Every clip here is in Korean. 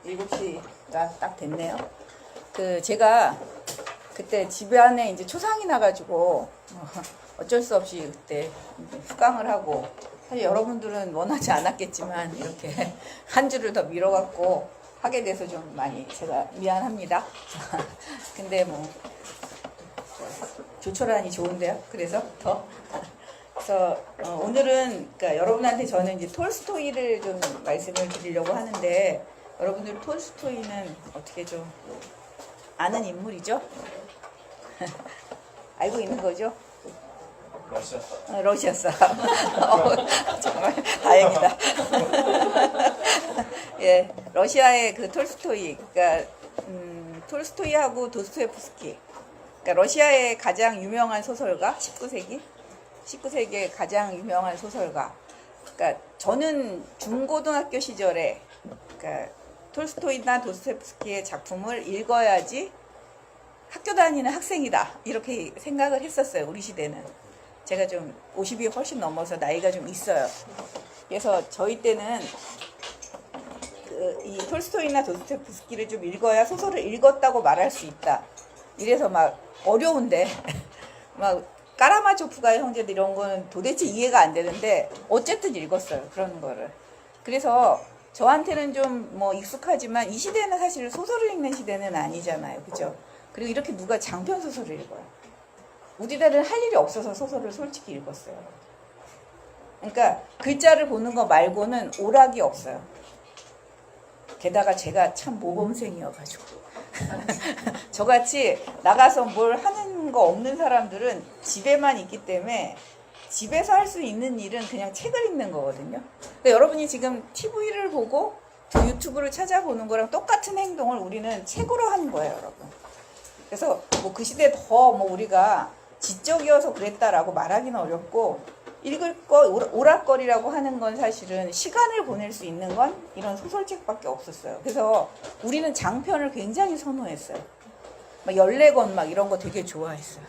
7시가 딱 됐네요. 제가 그때 집에 안에 이제 초상이 나가지고 어쩔 수 없이 그때 휴강을 하고, 사실 여러분들은 원하지 않았겠지만 이렇게 한 주를 더 미뤄갖고 하게 돼서 좀 많이 제가 미안합니다. 근데 뭐 조촐하니 좋은데요. 그래서 오늘은 그러니까 여러분한테 저는 이제 톨스토이를 좀 말씀을 드리려고 하는데, 여러분들 톨스토이는 어떻게 좀 아는 인물이죠? 알고 있는 거죠? 러시아 사람. 정말 다행이다. 예, 러시아의 그 톨스토이, 그러니까 톨스토이하고 도스토옙스키, 그러니까 러시아의 가장 유명한 소설가, 19세기의 가장 유명한 소설가. 그러니까 저는 중고등학교 시절에 그러니까 톨스토이나 도스토옙스키의 작품을 읽어야지 학교 다니는 학생이다, 이렇게 생각을 했었어요. 우리 시대는. 제가 좀 50이 훨씬 넘어서 나이가 좀 있어요. 그래서 저희 때는 이 톨스토이나 도스토옙스키를 좀 읽어야 소설을 읽었다고 말할 수 있다. 이래서 막 어려운데 막 까라마조프가의 형제들 이런 거는 도대체 이해가 안 되는데 어쨌든 읽었어요, 그런 거를. 그래서 저한테는 좀 뭐 익숙하지만 이 시대는 사실 소설을 읽는 시대는 아니잖아요, 그죠? 그리고 이렇게 누가 장편 소설을 읽어요? 우리들은 할 일이 없어서 소설을 솔직히 읽었어요. 그러니까 글자를 보는 거 말고는 오락이 없어요. 게다가 제가 참 모범생이어가지고 저같이 나가서 뭘 하는 거 없는 사람들은 집에만 있기 때문에 집에서 할 수 있는 일은 그냥 책을 읽는 거거든요. 그러니까 여러분이 지금 TV를 보고 유튜브를 찾아보는 거랑 똑같은 행동을 우리는 책으로 하는 거예요, 여러분. 그래서 뭐 그 시대에 더 뭐 우리가 지적이어서 그랬다라고 말하기는 어렵고, 읽을 거 오락거리라고 하는 건 사실은 시간을 보낼 수 있는 건 이런 소설책밖에 없었어요. 그래서 우리는 장편을 굉장히 선호했어요. 막 14권 막 이런 거 되게 좋아했어요.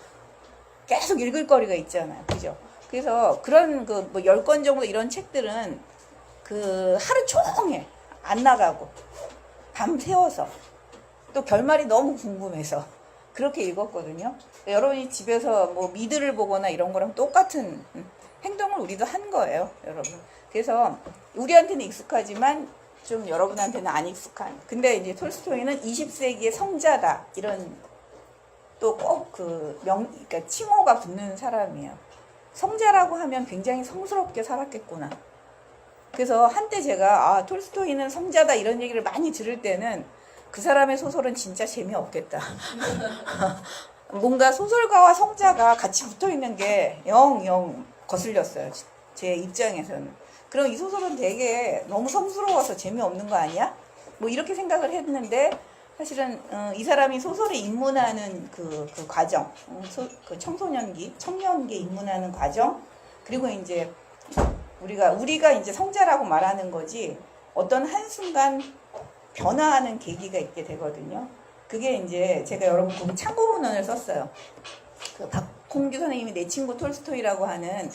계속 읽을 거리가 있잖아요, 그죠? 그래서 그런 그 뭐 10권 정도 이런 책들은 그 하루 종일 안 나가고 밤 새워서 또 결말이 너무 궁금해서 그렇게 읽었거든요. 여러분이 집에서 뭐 미드를 보거나 이런 거랑 똑같은 행동을 우리도 한 거예요, 여러분. 그래서 우리한테는 익숙하지만 좀 여러분한테는 안 익숙한. 근데 이제 톨스토이는 20세기의 성자다, 이런 또 꼭 그러니까 칭호가 붙는 사람이에요. 성자라고 하면 굉장히 성스럽게 살았겠구나. 그래서 한때 제가 톨스토이는 성자다 이런 얘기를 많이 들을 때는 그 사람의 소설은 진짜 재미없겠다. 뭔가 소설가와 성자가 같이 붙어있는 게 영 거슬렸어요, 제 입장에서는. 그럼 이 소설은 되게 너무 성스러워서 재미없는 거 아니야? 뭐 이렇게 생각을 했는데, 사실은 이 사람이 소설에 입문하는 그 과정, 그 청년기에 입문하는 과정, 그리고 이제 우리가 이제 성자라고 말하는 거지, 어떤 한순간 변화하는 계기가 있게 되거든요. 그게 이제 제가 여러분 거기 참고문헌을 썼어요. 그 박홍규 선생님이 내 친구 톨스토이라고 하는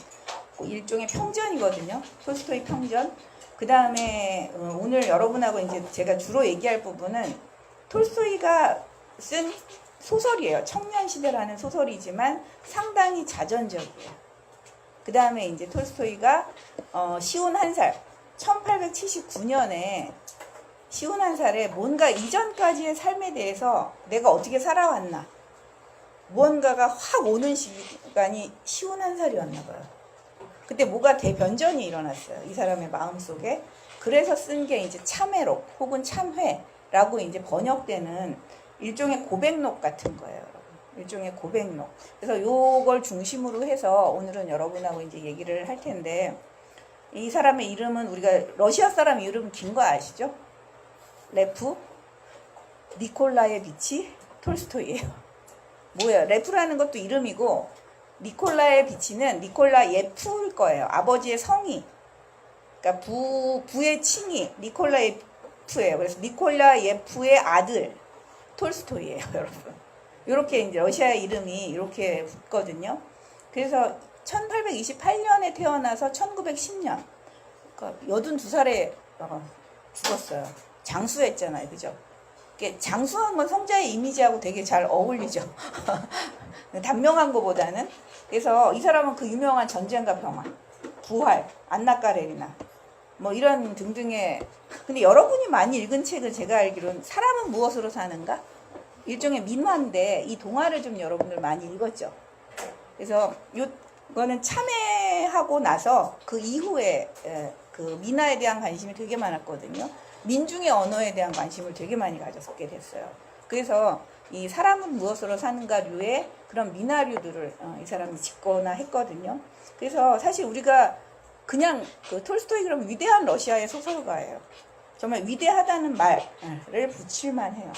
일종의 평전이거든요. 톨스토이 평전. 그 다음에 오늘 여러분하고 이제 제가 주로 얘기할 부분은 톨스토이가 쓴 소설이에요. 청년시대라는 소설이지만 상당히 자전적이에요. 그 다음에 이제 톨스토이가 51살, 1879년에 51살에 뭔가 이전까지의 삶에 대해서 내가 어떻게 살아왔나, 무언가가 확 오는 시간이 51살이었나 봐요. 그때 뭐가 대변전이 일어났어요, 이 사람의 마음속에. 그래서 쓴 게 이제 참회록 혹은 참회라고 이제 번역되는 일종의 고백록 같은 거예요, 여러분. 일종의 고백록. 그래서 요걸 중심으로 해서 오늘은 여러분하고 이제 얘기를 할 텐데, 이 사람의 이름은, 우리가 러시아 사람 이름 긴 거 아시죠? 레프 니콜라예비치 톨스토이예요. 뭐예요? 레프라는 것도 이름이고, 니콜라예비치는 니콜라예프일 거예요. 아버지의 성이, 그러니까 부의 칭이 니콜라예프예요. 그래서 니콜라예프의 아들 톨스토이예요, 여러분. 이렇게 이제 러시아 이름이 이렇게 붙거든요. 그래서 1828년에 태어나서 1910년, 그러니까 82살에 죽었어요. 장수했잖아요. 그죠? 장수한 건 성자의 이미지하고 되게 잘 어울리죠. 단명한 것보다는. 그래서 이 사람은 그 유명한 전쟁과 평화, 부활, 안나 까레리나 뭐 이런 등등의, 근데 여러분이 많이 읽은 책은 제가 알기로는 사람은 무엇으로 사는가? 일종의 민화인데 이 동화를 좀 여러분들 많이 읽었죠. 그래서 이거는 참여하고 나서 그 이후에 그 민화에 대한 관심이 되게 많았거든요. 민중의 언어에 대한 관심을 되게 많이 가졌게 됐어요. 그래서 이 사람은 무엇으로 사는가류의 그런 민화류들을 이 사람이 짓거나 했거든요. 그래서 사실 우리가 그냥 그 톨스토이 그럼 위대한 러시아의 소설가예요. 정말 위대하다는 말을 붙일만 해요.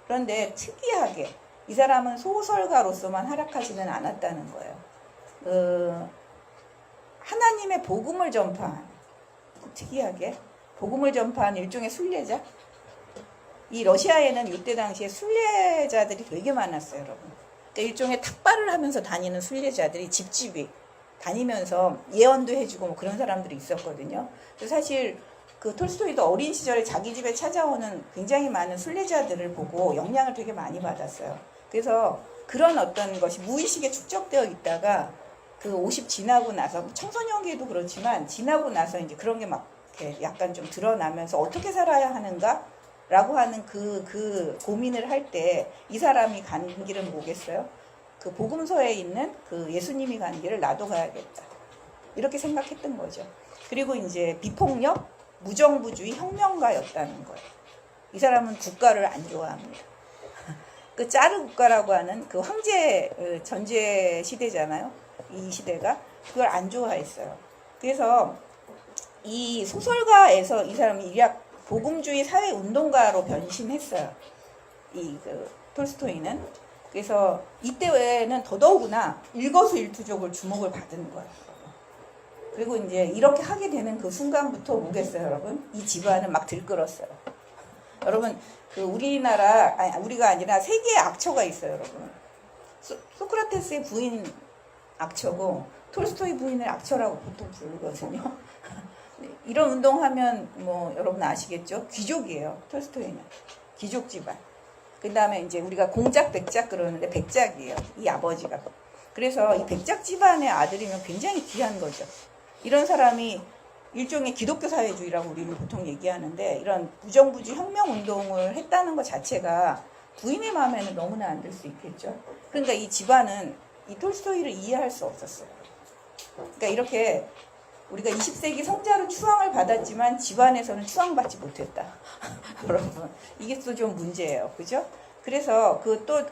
그런데 특이하게 이 사람은 소설가로서만 활약하지는 않았다는 거예요. 하나님의 복음을 전파한, 특이하게 복음을 전파한 일종의 순례자. 이 러시아에는 이때 당시에 순례자들이 되게 많았어요, 여러분. 그러니까 일종의 탁발을 하면서 다니는 순례자들이 집집이 다니면서 예언도 해주고 뭐 그런 사람들이 있었거든요. 그래서 사실 그 톨스토이도 어린 시절에 자기 집에 찾아오는 굉장히 많은 순례자들을 보고 영향을 되게 많이 받았어요. 그래서 그런 어떤 것이 무의식에 축적되어 있다가 그 50 지나고 나서 청소년기에도 그렇지만 지나고 나서 이제 그런 게 막 약간 좀 드러나면서 어떻게 살아야 하는가? 라고 하는 그 고민을 할 때 이 사람이 간 길은 뭐겠어요? 그 복음서에 있는 그 예수님이 간 길을 나도 가야겠다. 이렇게 생각했던 거죠. 그리고 이제 비폭력, 무정부주의 혁명가였다는 거예요. 이 사람은 국가를 안 좋아합니다. 그 짜르 국가라고 하는 그 황제 전제 시대잖아요. 이 시대가 그걸 안 좋아했어요. 그래서 이 소설가에서 이 사람이 일약 복음주의 사회 운동가로 변신했어요. 이 그 톨스토이는. 그래서 이때에는 더더구나 일거수일투족을 주목을 받은 거예요. 그리고 이제 이렇게 하게 되는 그 순간부터 뭐겠어요, 여러분? 이 집안은 막 들끓었어요. 여러분, 그 우리나라, 아니, 우리가 아니라 세계의 악처가 있어요, 여러분. 소크라테스의 부인 악처고, 톨스토이 부인을 악처라고 보통 부르거든요. 이런 운동하면 뭐 여러분 아시겠죠? 귀족이에요, 톨스토이는. 귀족 집안. 그 다음에 이제 우리가 공작, 백작 그러는데 백작이에요, 이 아버지가. 그래서 이 백작 집안의 아들이면 굉장히 귀한 거죠. 이런 사람이 일종의 기독교 사회주의라고 우리는 보통 얘기하는데 이런 무정부주의 혁명운동을 했다는 것 자체가 부인의 마음에는 너무나 안 들 수 있겠죠. 그러니까 이 집안은 이 톨스토이를 이해할 수 없었어요. 그러니까 이렇게 우리가 20세기 성자로 추앙을 받았지만 집안에서는 추앙받지 못했다. 여러분, 이게 또 좀 문제예요. 그죠? 그래서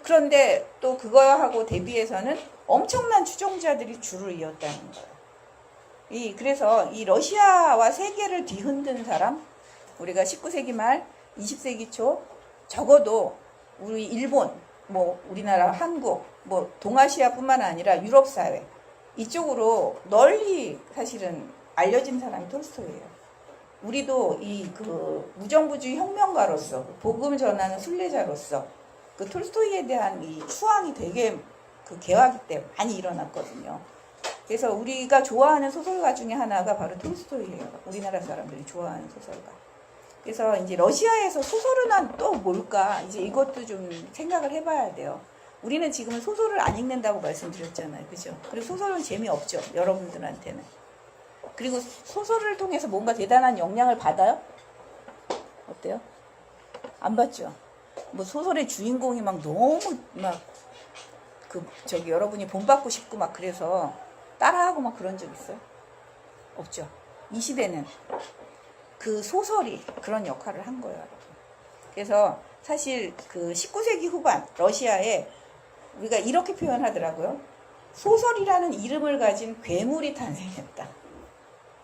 그런데 또 그거하고 대비해서는 엄청난 추종자들이 줄을 이었다는 거예요. 그래서 이 러시아와 세계를 뒤흔든 사람, 우리가 19세기 말, 20세기 초, 적어도 우리 일본, 뭐 우리나라, 한국, 뭐 동아시아뿐만 아니라 유럽 사회, 이쪽으로 널리 사실은 알려진 사람이 톨스토이예요. 우리도 이 그 무정부주의 혁명가로서, 복음 전하는 순례자로서 그 톨스토이에 대한 이 추앙이 되게 그 개화기 때 많이 일어났거든요. 그래서 우리가 좋아하는 소설가 중에 하나가 바로 톨스토이예요. 우리나라 사람들이 좋아하는 소설가. 그래서 이제 러시아에서 소설은 또 뭘까? 이제 이것도 좀 생각을 해봐야 돼요. 우리는 지금 소설을 안 읽는다고 말씀드렸잖아요. 그죠? 그리고 소설은 재미없죠. 여러분들한테는. 그리고 소설을 통해서 뭔가 대단한 영향을 받아요? 어때요? 안 받죠? 뭐 소설의 주인공이 막 너무 막 여러분이 본받고 싶고 막 그래서 따라하고 막 그런 적 있어요? 없죠. 이 시대는 그 소설이 그런 역할을 한 거예요, 여러분. 그래서 사실 그 19세기 후반 러시아에 우리가 이렇게 표현하더라고요. 소설이라는 이름을 가진 괴물이 탄생했다.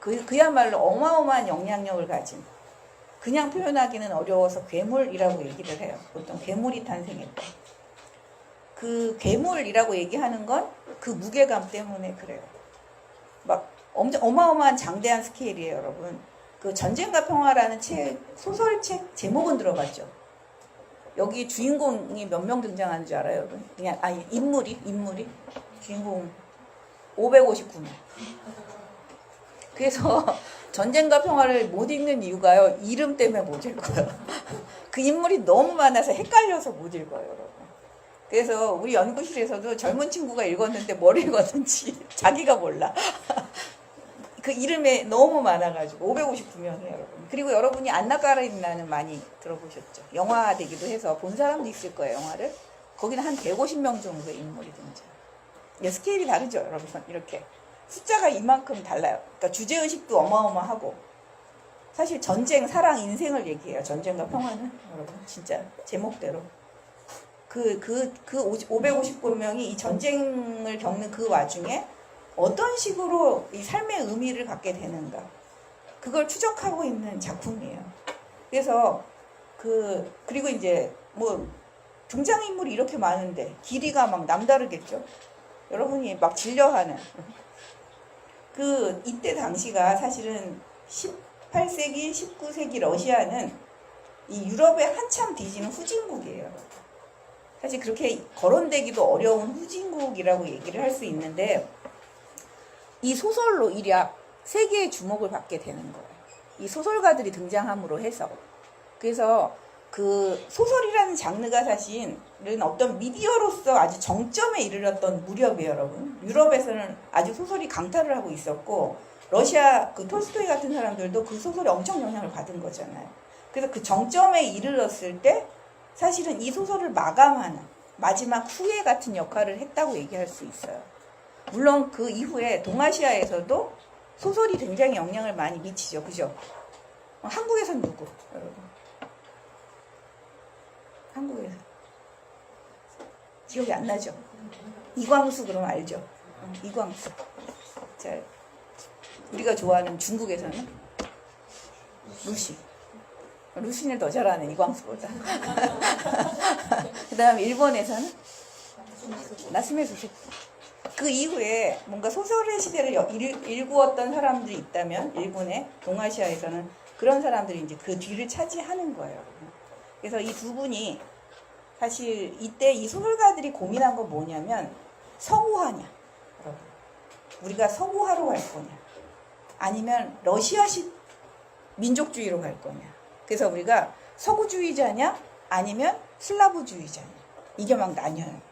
그야말로 어마어마한 영향력을 가진, 그냥 표현하기는 어려워서 괴물이라고 얘기를 해요. 보통 괴물이 탄생했다. 그 괴물이라고 얘기하는 건 그 무게감 때문에 그래요. 막 엄청 어마어마한 장대한 스케일이에요, 여러분. 그 전쟁과 평화라는 소설책 제목은 들어봤죠? 여기 주인공이 몇 명 등장하는 줄 알아요, 여러분? 그냥 인물이 주인공 559명. 그래서 전쟁과 평화를 못 읽는 이유가요. 이름 때문에 못 읽어요. 그 인물이 너무 많아서 헷갈려서 못 읽어요, 여러분. 그래서 우리 연구실에서도 젊은 친구가 읽었는데 뭘 읽었는지 자기가 몰라. 그 이름에 너무 많아가지고 559명이에요, 여러분. 그리고 여러분이 안나 까레니나는 많이 들어보셨죠. 영화되기도 해서 본 사람도 있을 거예요, 영화를. 거기는 한 150명 정도의 인물이 등장. 스케일이 다르죠, 여러분. 이렇게 숫자가 이만큼 달라요. 그러니까 주제의식도 어마어마하고. 사실 전쟁, 사랑, 인생을 얘기해요. 전쟁과 평화는 여러분 진짜 제목대로 그 559명이 이 전쟁을 겪는 그 와중에 어떤 식으로 이 삶의 의미를 갖게 되는가, 그걸 추적하고 있는 작품이에요. 그래서 그리고 이제 뭐 등장인물이 이렇게 많은데 길이가 막 남다르겠죠. 여러분이 막 질려하는 이때 당시가 사실은 18세기, 19세기 러시아는 이 유럽에 한참 뒤지는 후진국이에요. 사실 그렇게 거론되기도 어려운 후진국이라고 얘기를 할 수 있는데, 이 소설로 일약 세계의 주목을 받게 되는 거예요. 이 소설가들이 등장함으로 해서. 그래서 그 소설이라는 장르가 사실은 어떤 미디어로서 아주 정점에 이르렀던 무렵이에요, 여러분. 유럽에서는 아주 소설이 강타를 하고 있었고, 러시아 톨스토이 같은 사람들도 그 소설에 엄청 영향을 받은 거잖아요. 그래서 그 정점에 이르렀을 때 사실은 이 소설을 마감하는 마지막 후예 같은 역할을 했다고 얘기할 수 있어요. 물론 그 이후에 동아시아에서도 소설이 굉장히 영향을 많이 미치죠. 그죠? 한국에선 누구? 여러분. 한국에서. 기억이 안 나죠? 이광수 그럼 알죠? 이광수. 자, 우리가 좋아하는 중국에서는 루시. 루시는 더 잘하는 이광수보다. 그 다음에 일본에서는 나스메 소세키. 그 이후에 뭔가 소설의 시대를 일구었던 사람들이 있다면 일본의 동아시아에서는 그런 사람들이 이제 그 뒤를 차지하는 거예요. 그래서 이 두 분이 사실 이때 이 소설가들이 고민한 건 뭐냐면, 서구화냐, 여러분. 우리가 서구화로 갈 거냐, 아니면 러시아식 민족주의로 갈 거냐. 그래서 우리가 서구주의자냐 아니면 슬라브주의자냐, 이게 막 나뉘어요.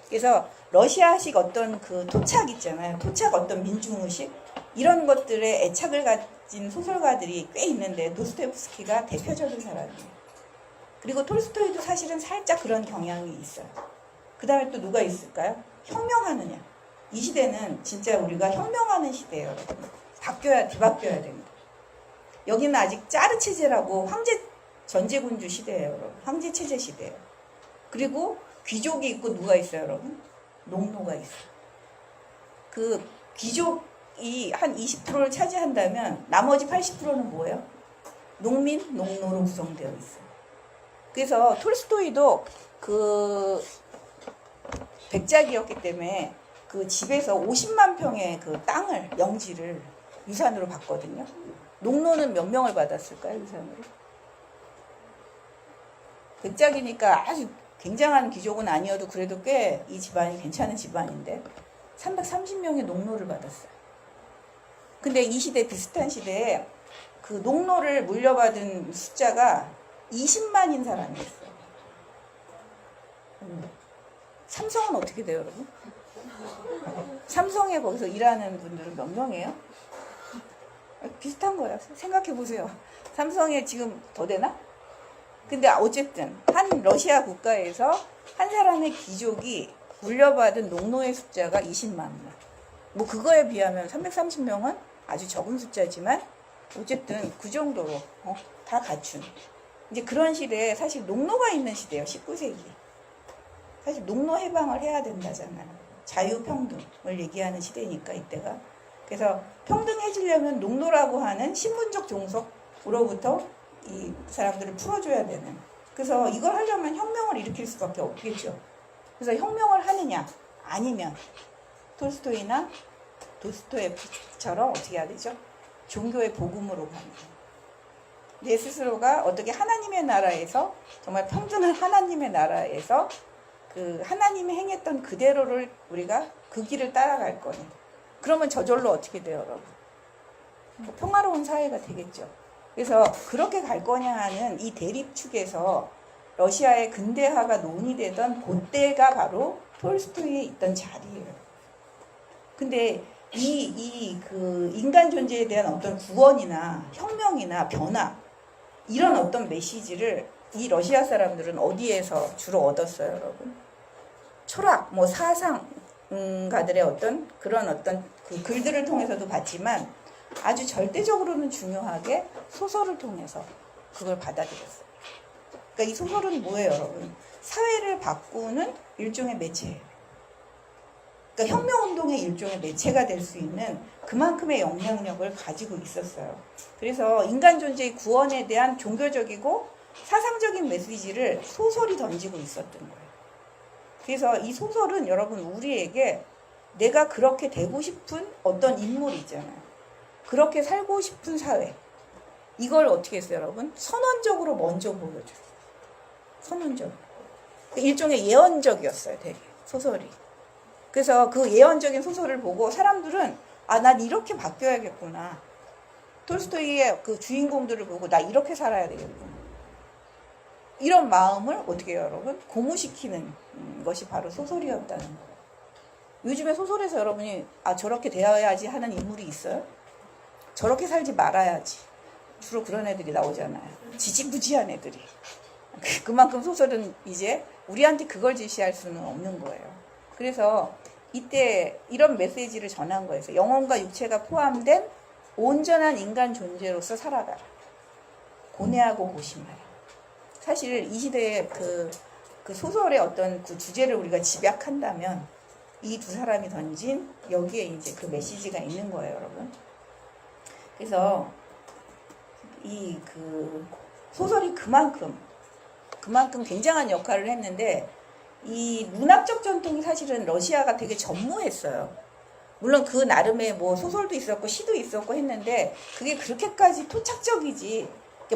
그래서 러시아식 어떤 그 토착 있잖아요. 토착 어떤 민중의식, 이런 것들에 애착을 가진 소설가들이 꽤 있는데 도스토옙스키가 대표적인 사람이에요. 그리고 톨스토이도 사실은 살짝 그런 경향이 있어요. 그 다음에 또 누가 있을까요? 혁명하느냐. 이 시대는 진짜 우리가 혁명하는 시대예요. 뒤바뀌어야 됩니다. 여기는 아직 짜르 체제라고 황제 전제군주 시대예요, 여러분. 황제 체제 시대예요. 그리고 귀족이 있고 누가 있어요, 여러분? 농노가 있어요. 그 귀족이 한 20%를 차지한다면 나머지 80%는 뭐예요? 농민, 농노로 구성되어 있어요. 그래서 톨스토이도 그 백작이었기 때문에 그 집에서 50만 평의 그 땅을, 영지를 유산으로 받거든요. 농노는 몇 명을 받았을까요, 유산으로? 백작이니까 아주 굉장한 귀족은 아니어도 그래도 꽤 이 집안이 괜찮은 집안인데 330명의 농노를 받았어요. 근데 이 시대, 비슷한 시대에 그 농노를 물려받은 숫자가 20만인 사람이 있어요. 삼성은 어떻게 돼요, 여러분? 삼성에 거기서 일하는 분들은 몇 명이에요? 비슷한 거예요. 생각해 보세요. 삼성에 지금 더 되나? 근데 어쨌든 한 러시아 국가에서 한 사람의 귀족이 물려받은 농노의 숫자가 20만 명. 뭐 그거에 비하면 330명은 아주 적은 숫자지만 어쨌든 그 정도로 다 갖춘. 이제 그런 시대에 사실 농노가 있는 시대예요. 19세기. 사실 농노 해방을 해야 된다잖아요. 자유평등을 얘기하는 시대니까 이때가. 그래서 평등해지려면 농노라고 하는 신분적 종속으로부터 이 사람들을 풀어줘야 되는. 그래서 이걸 하려면 혁명을 일으킬 수밖에 없겠죠. 그래서 혁명을 하느냐 아니면 톨스토이나 도스토옙스키처럼 어떻게 해야 되죠? 종교의 복음으로 가는. 내 스스로가 어떻게 하나님의 나라에서, 정말 평등한 하나님의 나라에서 그 하나님이 행했던 그대로를 우리가 그 길을 따라갈 거니. 그러면 저절로 어떻게 돼요, 여러분? 평화로운 사회가 되겠죠. 그래서 그렇게 갈 거냐 하는 이 대립축에서 러시아의 근대화가 논의되던 그때가 바로 톨스토이에 있던 자리예요. 근데 그 인간 존재에 대한 어떤 구원이나 혁명이나 변화, 이런 어떤 메시지를 이 러시아 사람들은 어디에서 주로 얻었어요, 여러분? 철학, 뭐 사상가들의 어떤 그런 어떤 그 글들을 통해서도 봤지만 아주 절대적으로는 중요하게 소설을 통해서 그걸 받아들였어요. 그러니까 이 소설은 뭐예요, 여러분? 사회를 바꾸는 일종의 매체예요. 그러니까 혁명운동의 일종의 매체가 될 수 있는 그만큼의 영향력을 가지고 있었어요. 그래서 인간 존재의 구원에 대한 종교적이고 사상적인 메시지를 소설이 던지고 있었던 거예요. 그래서 이 소설은 여러분 우리에게 내가 그렇게 되고 싶은 어떤 인물이 있잖아요. 그렇게 살고 싶은 사회. 이걸 어떻게 했어요, 여러분? 선언적으로 먼저 보여줘요. 선언적으로. 일종의 예언적이었어요, 되게. 소설이. 그래서 그 예언적인 소설을 보고 사람들은 난 이렇게 바뀌어야겠구나. 톨스토이의 그 주인공들을 보고 나 이렇게 살아야 되겠구나. 이런 마음을 어떻게 해요, 여러분? 고무시키는 것이 바로 소설이었다는 거예요. 요즘에 소설에서 여러분이 저렇게 되어야지 하는 인물이 있어요? 저렇게 살지 말아야지. 주로 그런 애들이 나오잖아요. 지지부지한 애들이. 그만큼 소설은 이제 우리한테 그걸 제시할 수는 없는 거예요. 그래서 이때 이런 메시지를 전한 거예요. 영혼과 육체가 포함된 온전한 인간 존재로서 살아가라. 고뇌하고 고심하라. 사실 이 시대의 그 소설의 어떤 그 주제를 우리가 집약한다면 이 두 사람이 던진 여기에 이제 그 메시지가 있는 거예요, 여러분. 그래서 이 그 소설이 그만큼 굉장한 역할을 했는데 이 문학적 전통이 사실은 러시아가 되게 전무했어요. 물론 그 나름의 뭐 소설도 있었고 시도 있었고 했는데 그게 그렇게까지 토착적이지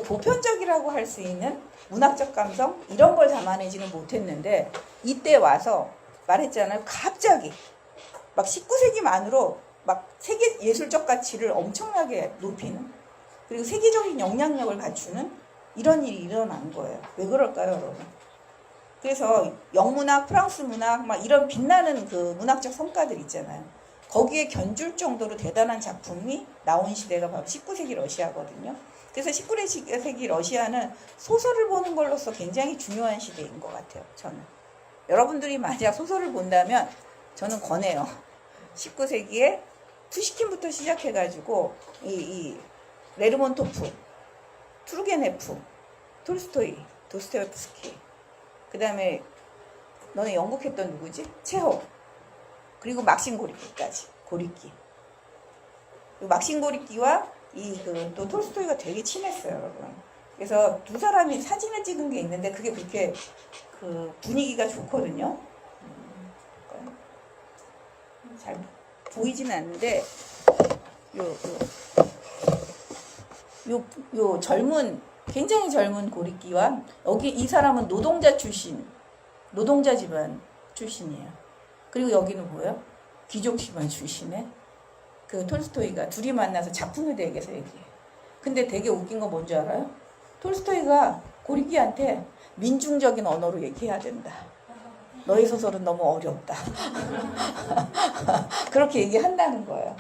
보편적이라고 할 수 있는 문학적 감성 이런 걸 담아내지는 못했는데 이때 와서 말했잖아요. 갑자기 막 19세기 만으로 막 세계 예술적 가치를 엄청나게 높이는 그리고 세계적인 영향력을 갖추는 이런 일이 일어난 거예요. 왜 그럴까요, 여러분? 그래서 영문학, 프랑스 문학 막 이런 빛나는 그 문학적 성과들 있잖아요. 거기에 견줄 정도로 대단한 작품이 나온 시대가 바로 19세기 러시아거든요. 그래서 19세기 러시아는 소설을 보는 걸로서 굉장히 중요한 시대인 것 같아요, 저는. 여러분들이 만약 소설을 본다면 저는 권해요. 19세기에 푸시킨부터 시작해가지고 이 레르몬토프, 투르게네프, 톨스토이, 도스토옙스키, 그 다음에 너네 영국 했던 누구지? 체호, 그리고 막신 고리끼까지. 고리끼. 막신 고리끼와 또 톨스토이가 되게 친했어요, 여러분. 그래서 두 사람이 사진을 찍은 게 있는데 그게 그렇게 그 분위기가 좋거든요. 잘 보이지는 않는데 요 젊은 굉장히 젊은 고리끼와 여기 이 사람은 노동자 집안 출신이에요. 그리고 여기는 뭐예요? 귀족 집안 출신의 그 톨스토이가 둘이 만나서 작품에 대해서 얘기해. 근데 되게 웃긴 거 뭔지 알아요? 톨스토이가 고리끼한테 민중적인 언어로 얘기해야 된다. 너의 소설은 너무 어렵다. 그렇게 얘기한다는 거예요.